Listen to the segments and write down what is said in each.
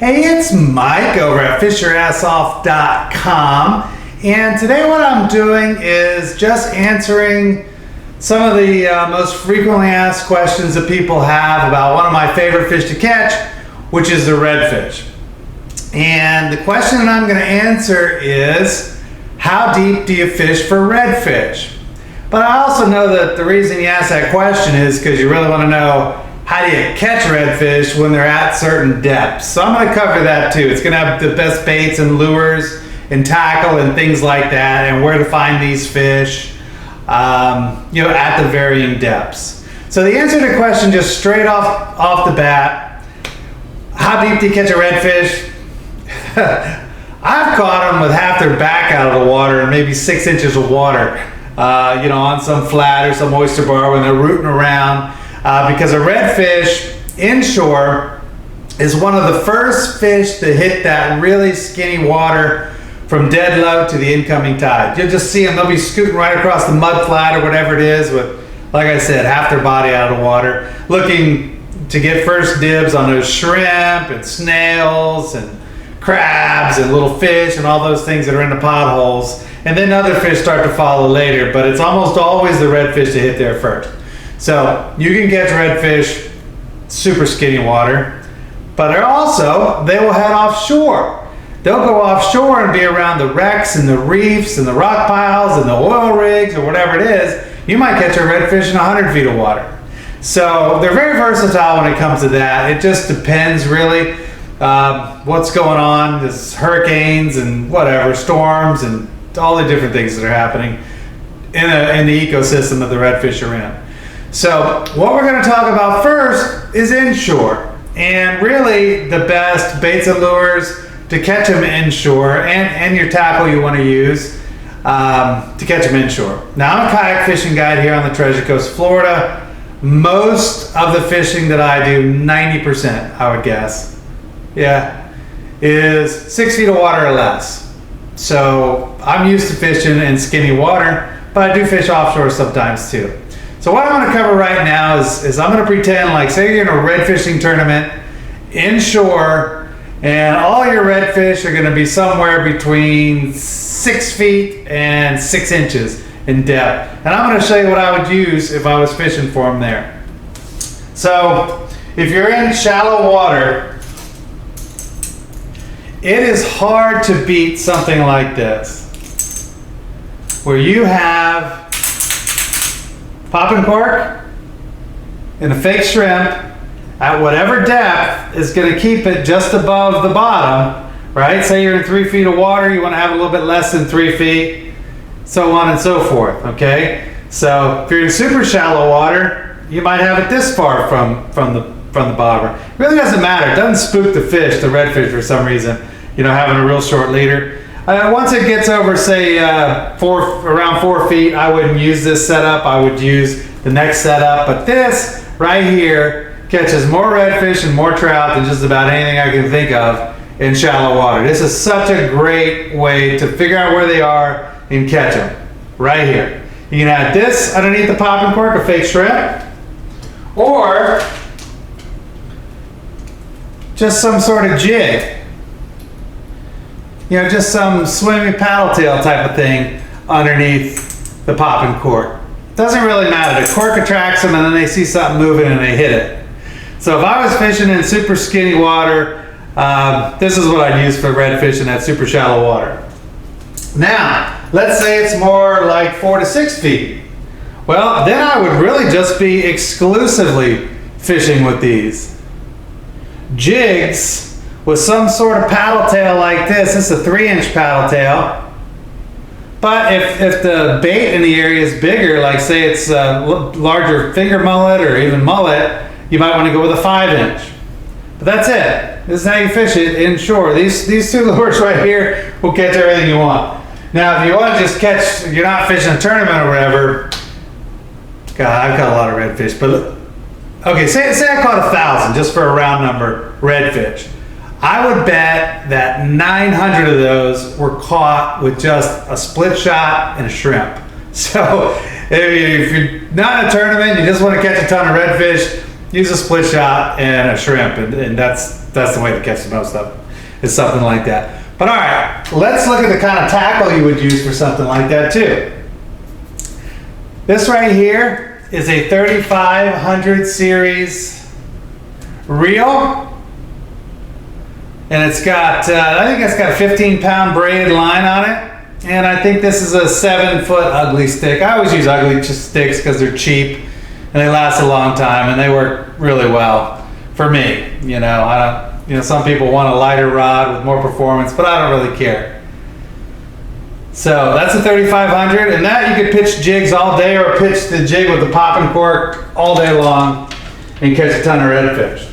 Hey, it's Mike over at fishyourassoff.com, and today what I'm doing is just answering some of the most frequently asked questions that people have about one of my favorite fish to catch, which is the redfish. And the question that I'm going to answer is, how deep do you fish for redfish? But I also know that the reason you ask that question is because you really want to know, how do you catch redfish when they're at certain depths? So I'm going to cover that too. It's going to have the best baits and lures and tackle and things like that, and where to find these fish, at the varying depths. So the answer to the question, just straight off the bat, how deep do you catch a redfish? I've caught them with half their back out of the water and maybe 6 inches of water, on some flat or some oyster bar when they're rooting around. Because a redfish inshore is one of the first fish to hit that really skinny water from dead low to the incoming tide. You'll just see them, they'll be scooting right across the mud flat or whatever it is with, like I said, half their body out of the water, looking to get first dibs on those shrimp and snails and crabs and little fish and all those things that are in the potholes. And then other fish start to follow later, but it's almost always the redfish to hit there first. So you can catch redfish super skinny water, but they will head offshore. They'll go offshore and be around the wrecks and the reefs and the rock piles and the oil rigs or whatever it is. You might catch a redfish in 100 feet of water. So they're very versatile when it comes to that. It just depends really what's going on. There's hurricanes and whatever, storms and all the different things that are happening in the ecosystem that the redfish are in. So what we're going to talk about first is inshore, and really the best baits and lures to catch them inshore, and your tackle you want to use to catch them inshore. Now, I'm a kayak fishing guide here on the Treasure Coast, Florida. Most of the fishing that I do, 90% I would guess, is 6 feet of water or less. So I'm used to fishing in skinny water, but I do fish offshore sometimes too. So what I'm going to cover right now is I'm going to pretend like, say you're in a redfishing tournament inshore, and all your redfish are going to be somewhere between 6 feet and 6 inches in depth. And I'm going to show you what I would use if I was fishing for them there. So if you're in shallow water, it is hard to beat something like this, where you have popping cork and a fake shrimp at whatever depth is going to keep it just above the bottom, right? Say you're in 3 feet of water, you want to have a little bit less than 3 feet, so on and so forth, okay? So if you're in super shallow water, you might have it this far from the bottom. It really doesn't matter. It doesn't spook the fish, the redfish, for some reason, having a real short leader. Once it gets over, say, around 4 feet, I wouldn't use this setup. I would use the next setup. But this right here catches more redfish and more trout than just about anything I can think of in shallow water. This is such a great way to figure out where they are and catch them. Right here. You can add this underneath the popping cork, a fake shrimp, or just some sort of jig. Just some swimming paddle tail type of thing underneath the popping cork. Doesn't really matter. The cork attracts them and then they see something moving and they hit it. So if I was fishing in super skinny water, this is what I'd use for redfish in that super shallow water. Now, let's say it's more like 4 to 6 feet. Well, then I would really just be exclusively fishing with these jigs with some sort of paddle tail like this. This is a 3-inch paddle tail. But if the bait in the area is bigger, like say it's a larger finger mullet or even mullet, you might want to go with a 5-inch. But that's it. This is how you fish it inshore. These two lures right here will catch everything you want. Now, if you want to just catch, you're not fishing a tournament or whatever. God, I've caught a lot of redfish, but okay, say I caught 1,000 just for a round number redfish. I would bet that 900 of those were caught with just a split shot and a shrimp. So if you're not in a tournament, you just want to catch a ton of redfish, use a split shot and a shrimp, and that's that's the way to catch the most of them, is something like that. But all right, let's look at the kind of tackle you would use for something like that too. This right here is a 3500 series reel. And it's got, I think it's got a 15-pound braided line on it. And I think this is a 7-foot ugly stick. I always use ugly sticks because they're cheap and they last a long time and they work really well for me. You know, some people want a lighter rod with more performance, but I don't really care. So that's a 3500, and that you could pitch jigs all day or pitch the jig with the popping cork all day long and catch a ton of redfish.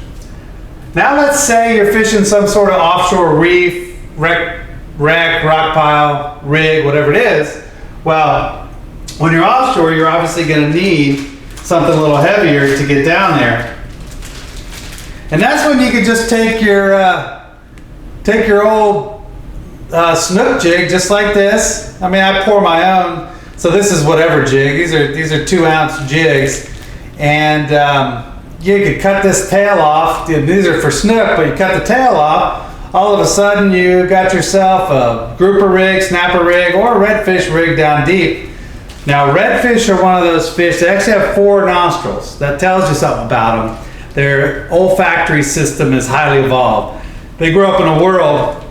Now let's say you're fishing some sort of offshore reef, wreck, rock pile, rig, whatever it is. Well, when you're offshore, you're obviously going to need something a little heavier to get down there. And that's when you could just take your old snook jig just like this. I mean, I pour my own, so this is whatever jig. These are 2-ounce jigs, and you could cut this tail off. These are for snook, but you cut the tail off. All of a sudden, you got yourself a grouper rig, snapper rig, or a redfish rig down deep. Now, redfish are one of those fish that actually have 4 nostrils. That tells you something about them. Their olfactory system is highly evolved. They grew up in a world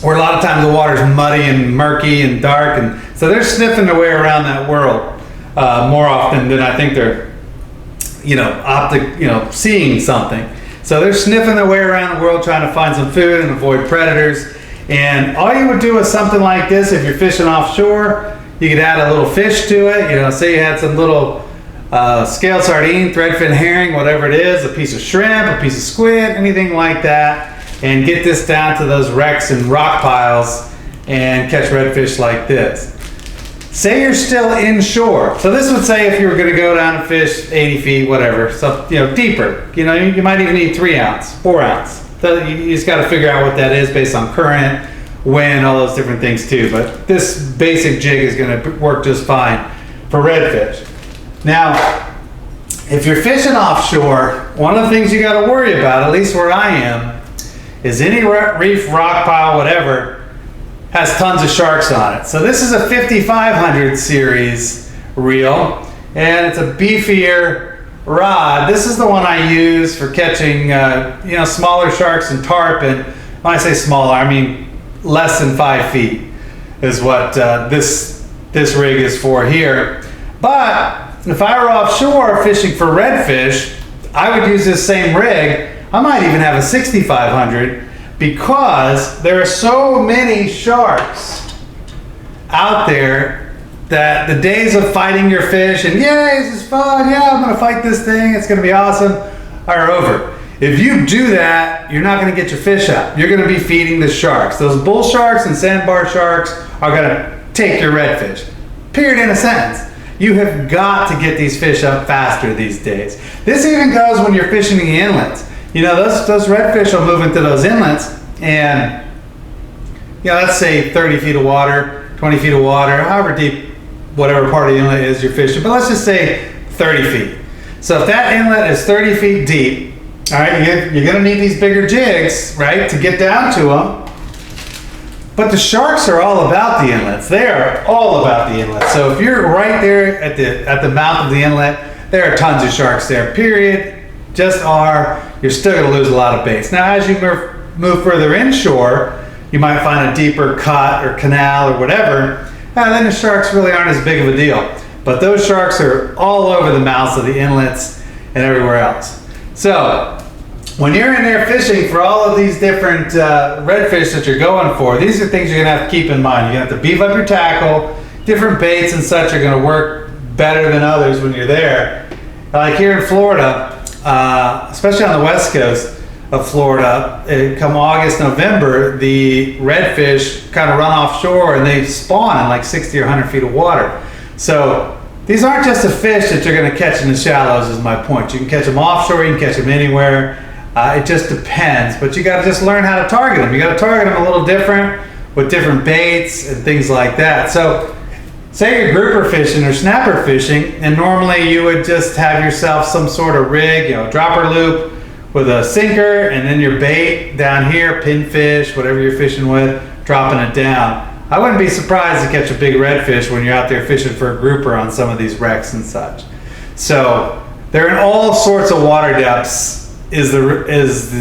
where a lot of times the water's muddy and murky and dark, and so they're sniffing their way around that world more often than I think they're, seeing something. So they're sniffing their way around the world trying to find some food and avoid predators. And all you would do with something like this, if you're fishing offshore, you could add a little fish to it. Say you had some little scaled sardine, threadfin herring, whatever it is, a piece of shrimp, a piece of squid, anything like that, and get this down to those wrecks and rock piles and catch redfish like this. Say you're still inshore. So this would say if you were going to go down and fish 80 feet, whatever, so deeper. You might even need 3 ounce, 4 ounce. So you just got to figure out what that is based on current, wind, all those different things too. But this basic jig is going to work just fine for redfish. Now, if you're fishing offshore, one of the things you got to worry about, at least where I am, is any reef, rock pile, whatever, has tons of sharks on it. So this is a 5500 series reel, and it's a beefier rod. This is the one I use for catching smaller sharks and tarp. And when I say smaller, I mean less than 5 feet is what this rig is for here. But if I were offshore fishing for redfish, I would use this same rig. I might even have a 6500, because there are so many sharks out there that the days of fighting your fish and yay, this is fun, yeah, I'm gonna fight this thing, it's gonna be awesome, are over. If you do that, you're not gonna get your fish up. You're gonna be feeding the sharks. Those bull sharks and sandbar sharks are gonna take your redfish. Period, in a sentence. You have got to get these fish up faster these days. This even goes when you're fishing the inlets. Those redfish will move into those inlets, and let's say 30 feet of water, 20 feet of water, however deep, whatever part of the inlet is you're fishing, but let's just say 30 feet. So if that inlet is 30 feet deep, all right, you're gonna need these bigger jigs, right, to get down to them. But the sharks are all about the inlets. They are all about the inlets. So if you're right there at the mouth of the inlet, there are tons of sharks there, period. You're still going to lose a lot of baits. Now, as you move further inshore, you might find a deeper cut or canal or whatever, and then the sharks really aren't as big of a deal. But those sharks are all over the mouths of the inlets and everywhere else. So, when you're in there fishing for all of these different redfish that you're going for, these are things you're going to have to keep in mind. You're going to have to beef up your tackle. Different baits and such are going to work better than others when you're there. Like here in Florida, especially on the west coast of Florida, come August, November, the redfish kind of run offshore and they spawn in like 60 or 100 feet of water. So these aren't just a fish that you're going to catch in the shallows, is my point. You can catch them offshore, you can catch them anywhere. It just depends, but you got to just learn how to target them. You got to target them a little different with different baits and things like that. So say you're grouper fishing or snapper fishing, and normally you would just have yourself some sort of rig, dropper loop with a sinker, and then your bait down here, pinfish, whatever you're fishing with, dropping it down. I wouldn't be surprised to catch a big redfish when you're out there fishing for a grouper on some of these wrecks and such. So they're in all sorts of water depths. I guess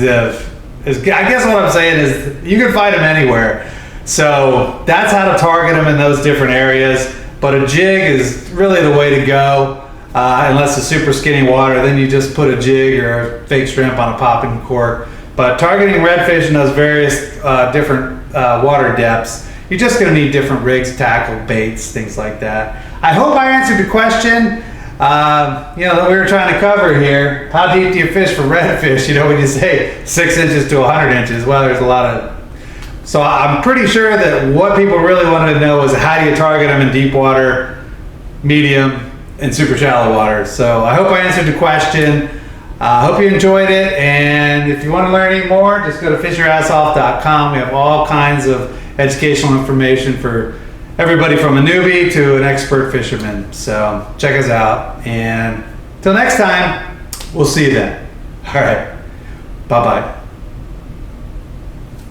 what I'm saying is you can find them anywhere. So that's how to target them in those different areas. But a jig is really the way to go. Unless it's super skinny water, then you just put a jig or a fake shrimp on a popping cork. But targeting redfish in those various different water depths, you're just going to need different rigs, tackle, baits, things like that. I hope I answered your question. That we were trying to cover here. How deep do you fish for redfish? When you say 6 inches to 100 inches, well, there's a lot of. So I'm pretty sure that what people really wanted to know is how do you target them in deep water, medium, and super shallow water. So I hope I answered the question. I hope you enjoyed it. And if you want to learn any more, just go to fishyourassoff.com. We have all kinds of educational information for everybody from a newbie to an expert fisherman. So check us out. And till next time, we'll see you then. All right. Bye-bye.